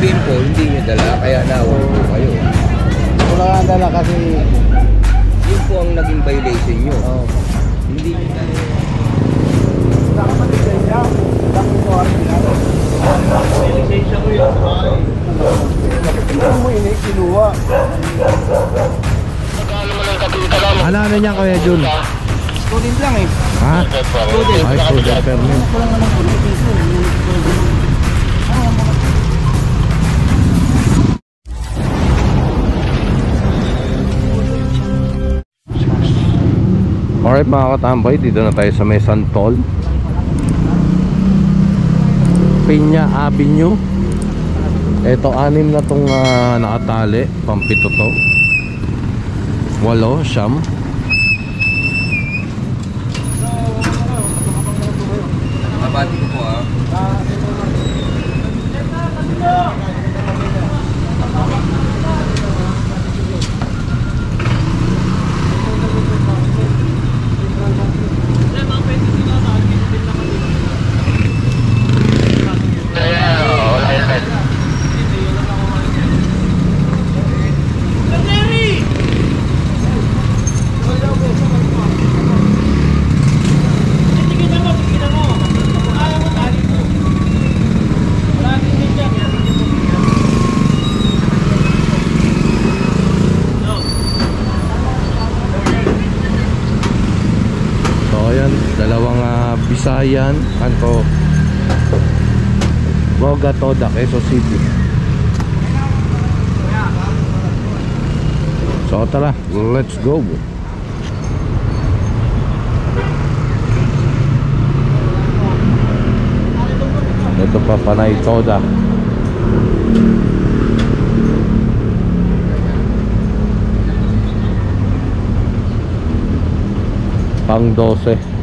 sabihin po, hindi nyo dala, kaya nawag po kayo. Wala nga dala kasi Yun po ang naging violation nyo. Hindi nyo dala. lisensya ko yun. Ano mo ini kinuha? Ano niya Kuya Jun? Student lang eh. Ha? Student. Ay, student permit. Alright mga katambay, dito na tayo sa may Santol Piña Avenue. Ito, 6 na tong nakatali. Pampito to. 8, siyam. Mabati ko po Bisayan, kanto Bogatoda, Quezon City. So tara, let's go. Ito pa Panay Toda. Pang 12.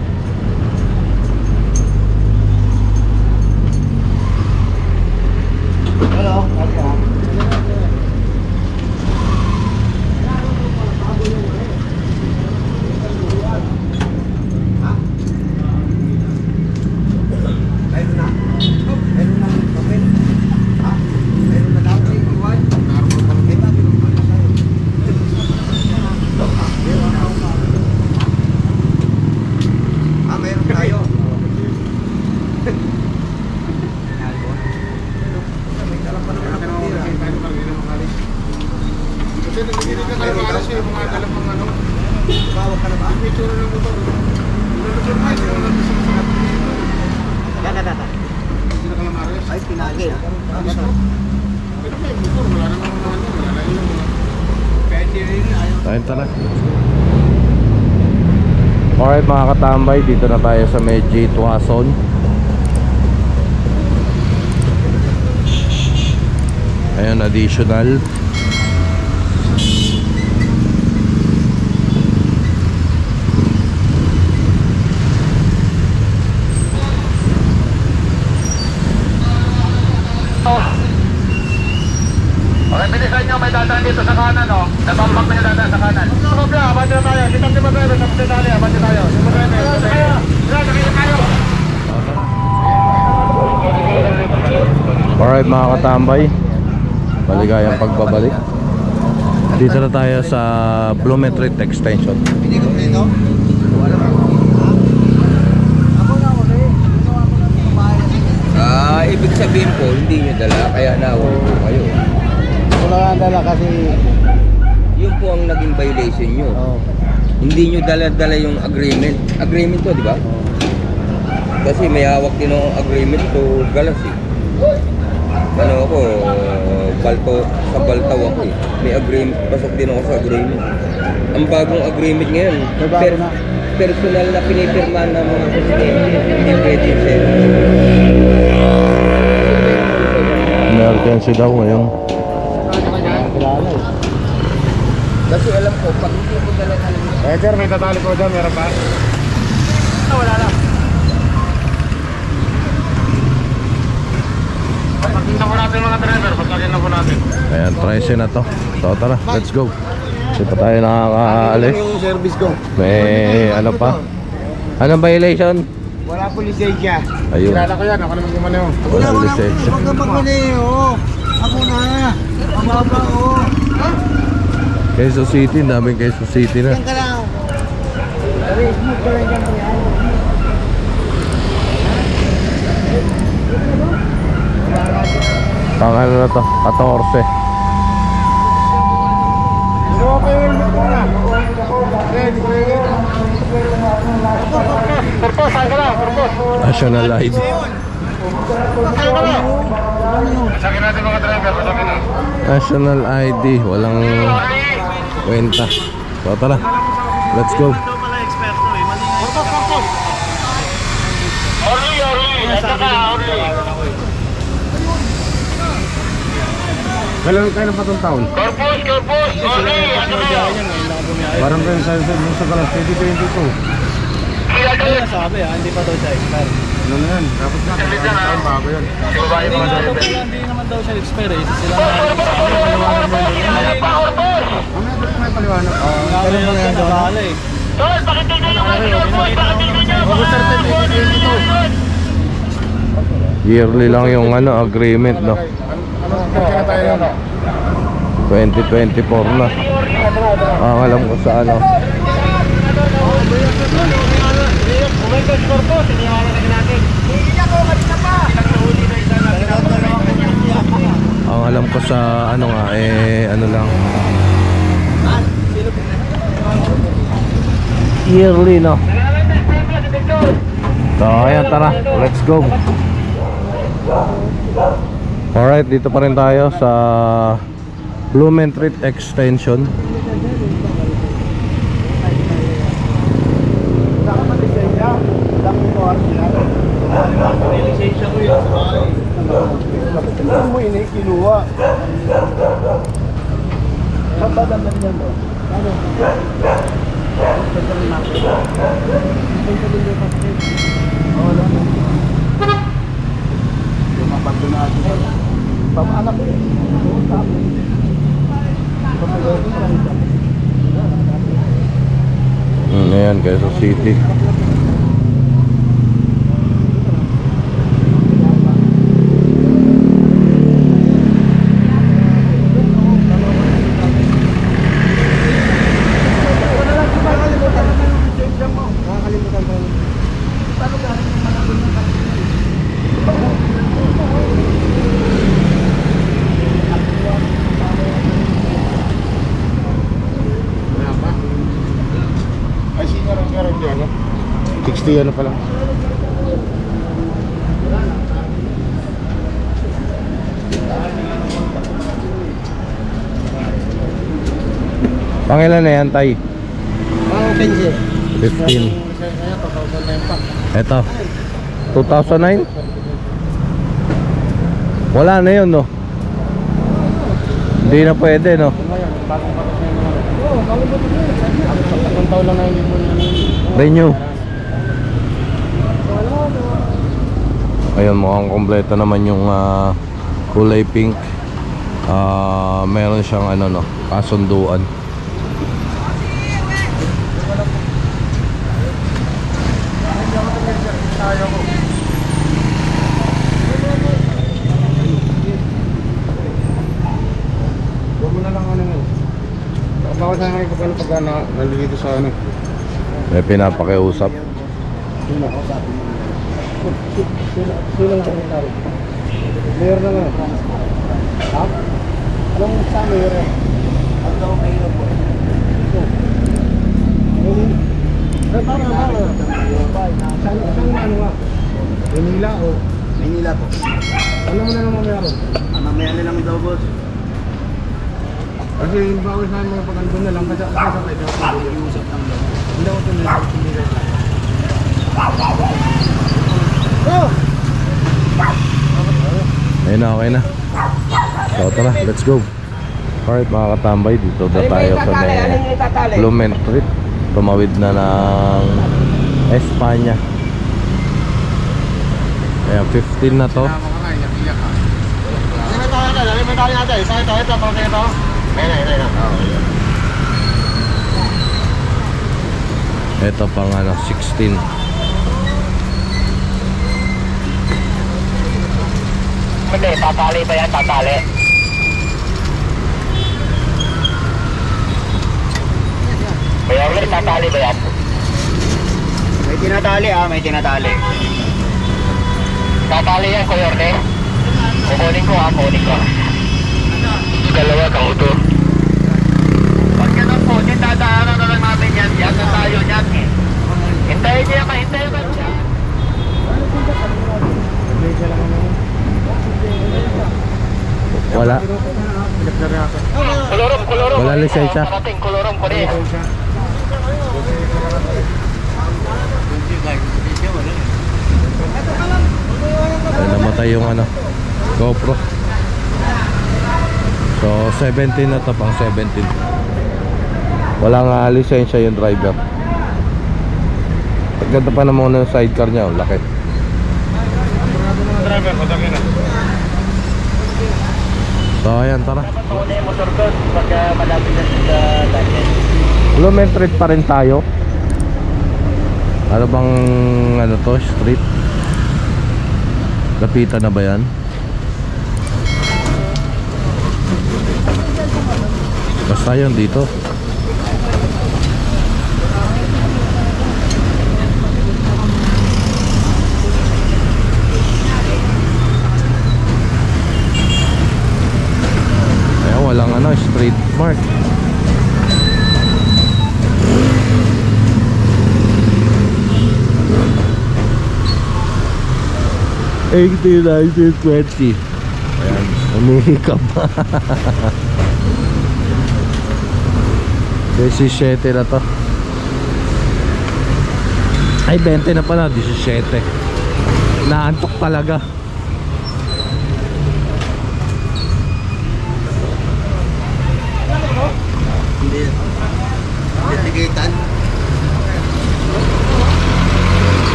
Alright mga katambay, dito na tayo sa Medji Tuason. Ayan, additional. Okay, bilisan nyo, may dadaan dito sa kanan, no? Nabambak na yung dadaan sa kanan. Sobra, abante na tayo. Kitang si Madrebe, tapos na tayo, abante tayo. Si Madrebe, sakita tayo. Alright mga katambay, maligayang pagbabalik. Dito na tayo sa Blumetrit Extension. Ibig sabihin po, hindi nyo dala, kaya nawag po kayo. Wala nga dala kasi Yun po ang naging violation nyo. Hindi nyo dala-dala yung agreement. Agreement to, di ba? Kasi may hawak din ang agreement to galas eh. Ano ako, sa Baltaw ako eh. May agreement, pasok din ako sa agreement. Ang bagong agreement ngayon, personal na pinipirma ng mga presidente, hindi pwede sir. Emergency daw ngayon. Kasi alam ko, pag hindi ko dala Sir, may tatali ko dyan, meron ba? Wala lang. Pagkita ko natin mga driver, pagkakin na po natin. Ayan, 13 na to. So tara, let's go. Hindi pa tayo nakakaalis. yung service ko. May ano pa? Anong violation? Wala po lisensya. Ayun. Kilala ko yan, ako naman gumaneho. Walang lisensya. Huwag ka magmaneho. Ako na. Mababa oh. Quezon City, daming Quezon City na. Yan ka lang. Smooth ka lang dyan po yan. Pang ano na to? 14. Ginawa pa yung helmet ko na. Purpose, saan ka lang? Purpose. National ID. Saan ka lang? Sakin natin mga driver, sakin na. National ID, walang kwenta. So tara, let's go. Orly, ito ka, Orly. Kailan kayo na pa itong taon? Corpus, Orly, ito ka. Parang kayo sa kalas 2022. Kaya ka lang. Sabi hindi pa daw siya expire. Ano na yan? Dapat na. Salit na, ha? Bago yan. Si babae mga driver. Hindi naman daw siya expire eh. Sila Corpus! may paliwanag. Kailan ba yan daw? Tol, pakitignan nyo kayo, Corpus, pakitignan nyo. August 13, 2022. Yearly lang yung ano, agreement, no? Ano kaya tayo yun? 2024 na. Alam ko sa ano. Corpus, inihawalan na natin. Ang alam ko sa ano nga, ano lang. Yearly, no? So, ayan, tara. Let's go. Alright, dito pa rin tayo sa Blumentritt Extension. Ano mo ini kinuha? Kabadan lang yan bro. Pamaanak ko yun. Ayan, Quezon City. Ay, meron dyan, no? 60 ano pala. Pangilan na yan, Tay? Okay, sir. 15. Eto 2009. Wala na yun, no? Hindi na pwede, no? Ang taon lang na hindi mo Renew. Ayun, mukhang kompleto naman yung kulay pink. Meron siyang ano, no, kasunduan. Huwag mo na lang ano yun. Baka sana kayo pagka nalilito sa ano. May pinapakiusap. Silang sekretary. Mayor na nga. Ha? Anong sa mayor eh? Ang daw mayor po. Ito. Tama. Saan ano nga? Manila o? Manila po. Ano mo na naman meron? Mamaya na lang daw boss. Kasi yung bawal sa mga pag-andun na lang kasi kayo iusap lang daw. Hindi ako ito nila. Ayun na, okay na. So tara, let's go. Alright mga katambay, dito na tayo sa may Blumentritt. Tumawid na ng Espanya. Ayan, 15 na to. Ito pang ano, 16. Hindi, tatali ba yan? Tatali. Kaya ulit, tatali ba yan? May tinatali may tinatali. Tatali yan, Kuya Orne. Kukunin ko kukunin ko. Dalawa kang uto. Pag ganun po, dadaanan na lang namin yan. Yan na tayo yan. Hintayin niya, mahintayin ba? Wala. Kolorom. Wala lisensya. Parating, kolorom ko rin. Ay, namatay yung ano, GoPro. So 17 na to, pang 17. Walang lisensya yung driver. Ganda pa naman ng sidecar niya, oh, laki. Driver, patagin na. So ayan, tara. Pauna yung motor ko pagka malapit na sa dahil. Lumentrit pa rin tayo. Ano bang ano to, street? Lapitan na ba yan? Basta yun dito. Kaya walang ano, street mark. Ayan, 1920. Ayan, umihikap. 17 na to. Ay, 20 na pala, 17. Naantok talaga. Hindi. Detigitan.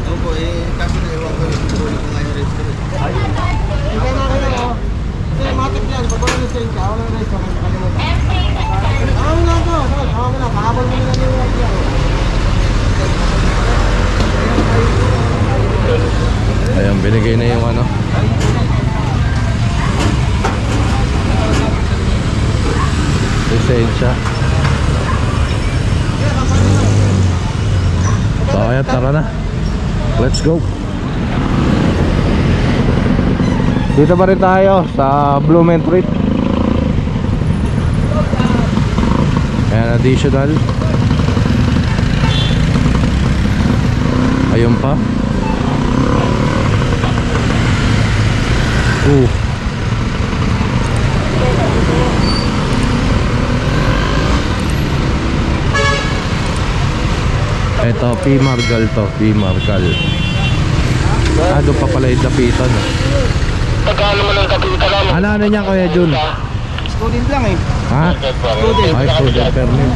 Opo, kasi naiwan ko yung tuloy ko ngayon restaurant. Hindi na kayo mo. Hindi, matik yan. Pag wala lisensya, wala na ito. Nakalimutan. Ako na to. Ako na. Pahabol mo na yung yan. Ayan, binigay na yung ano, lisensya. So ayan, tara na. Let's go. Dito pa rin tayo sa Blumentritt. Ayan, additional. Ayun pa. Ito, P-Margal to, P-Margal. Doon pa pala yung dapitan. Pagkano mo ng kapitan mo? Ano niya, Kuya Jun? Student lang eh. Ha? Ay, student permit.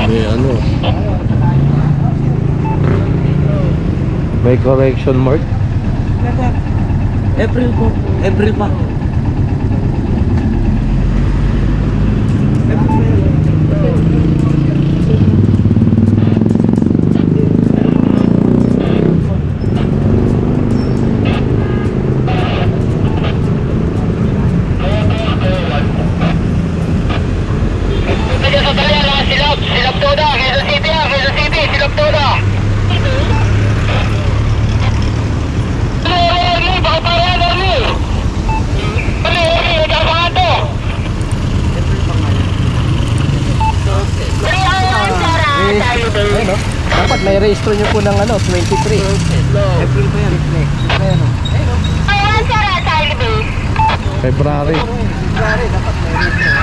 May ano, may correction mark. April po. April pa. Dapat may registro nyo po ng ano, 23. April pa yan. Ayan, sir, Charlie Bay. February. February, dapat may registro.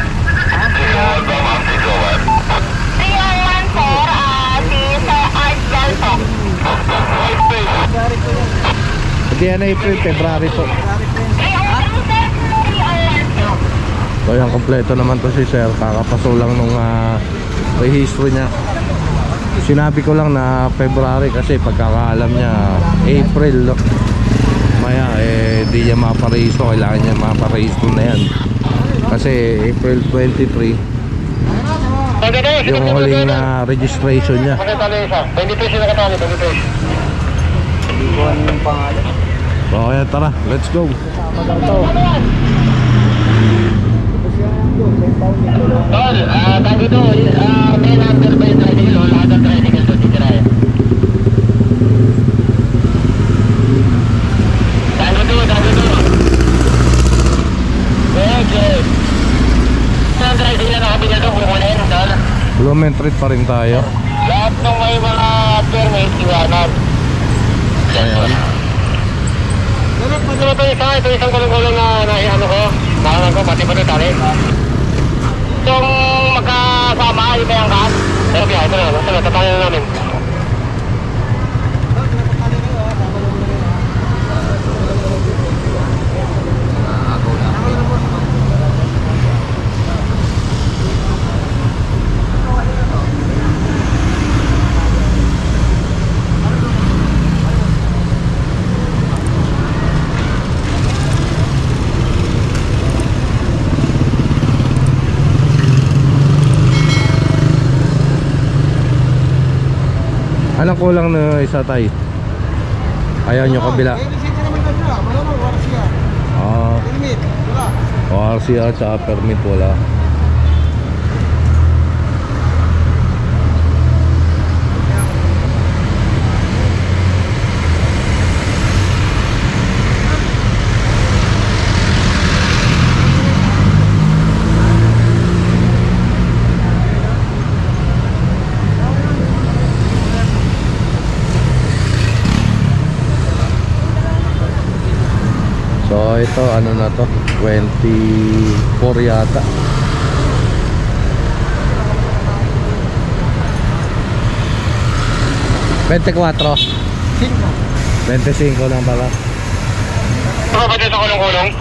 301, sir, si Sir Art Galto. February po yan. Hindi yan April, February po. 301, sir, 301. So yan, kompleto naman to si sir. Kakapaso lang nung rehistro niya. Sinabi ko lang na February kasi pagkakaalam niya April, no? Maya di niya maparehistro. Kailangan niya maparehistro na yan kasi April 23 yung huling registration niya. 20 pesos na katali, 20 pesos. Hindi ko ano yung pangalan. So kaya tara, let's go. Tol, tag ito, may number ba yung tricycle o lahat ng tricycle to titirayan? Tag ito. Okay. Saan tricycle na nakabila to, kukunin, tol? Blumen Street pa rin tayo. Lahat ng may mga permit, iwanan. Ayan. Ito isang kulong-kulong na naiano ko. Nakanan ko, pati tali. Itong magkasama, iba yung kaan. Pero biya, ito na, tatali na namin. Anong kulang na isa tay? Ayaw nyo kabila. RCR tsaka permit wala. So ito ano na to, 24 yata. $24. 25 lang pala. Ito ba dito kulong-kulong?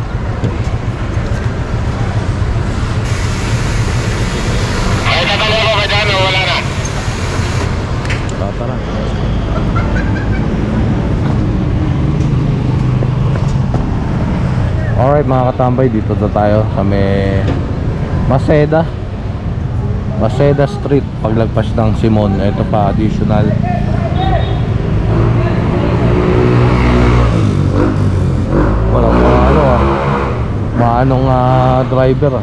Ay, tatalo ko ba dyan o wala na? Tara. Alright mga katambay, dito na tayo sa may Maceda Street, paglagpas ng Simon. Ito pa additional. Walang maanong driver .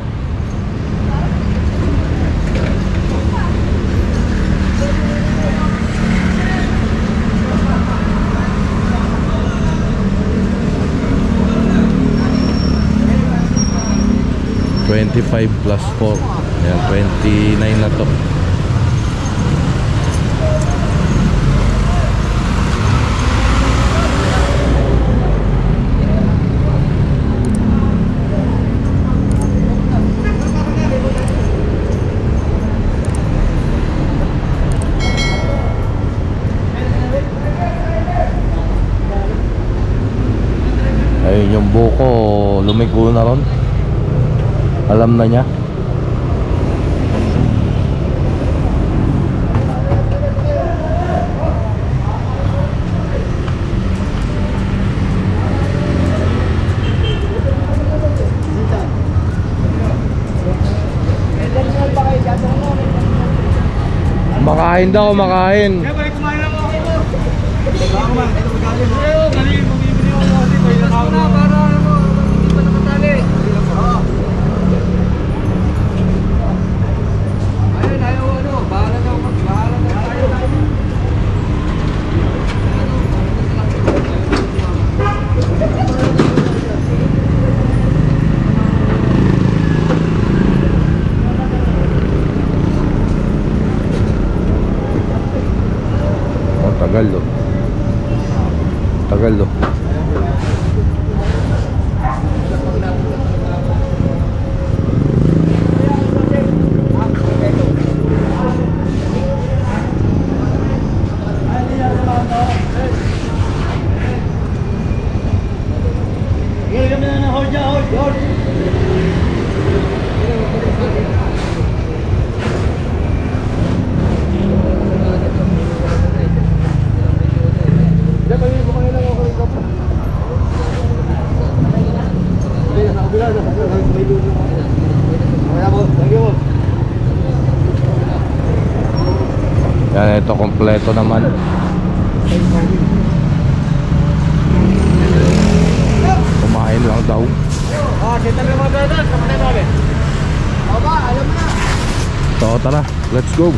25 plus 4. Ayan, 29 na to. Ayun yung buko, lumiko na ron. Alam na niya. Makain daw, makain. Tagal do. Tagal do. Yan, ito kompleto naman. Kumain lang daw. So tara, let's go.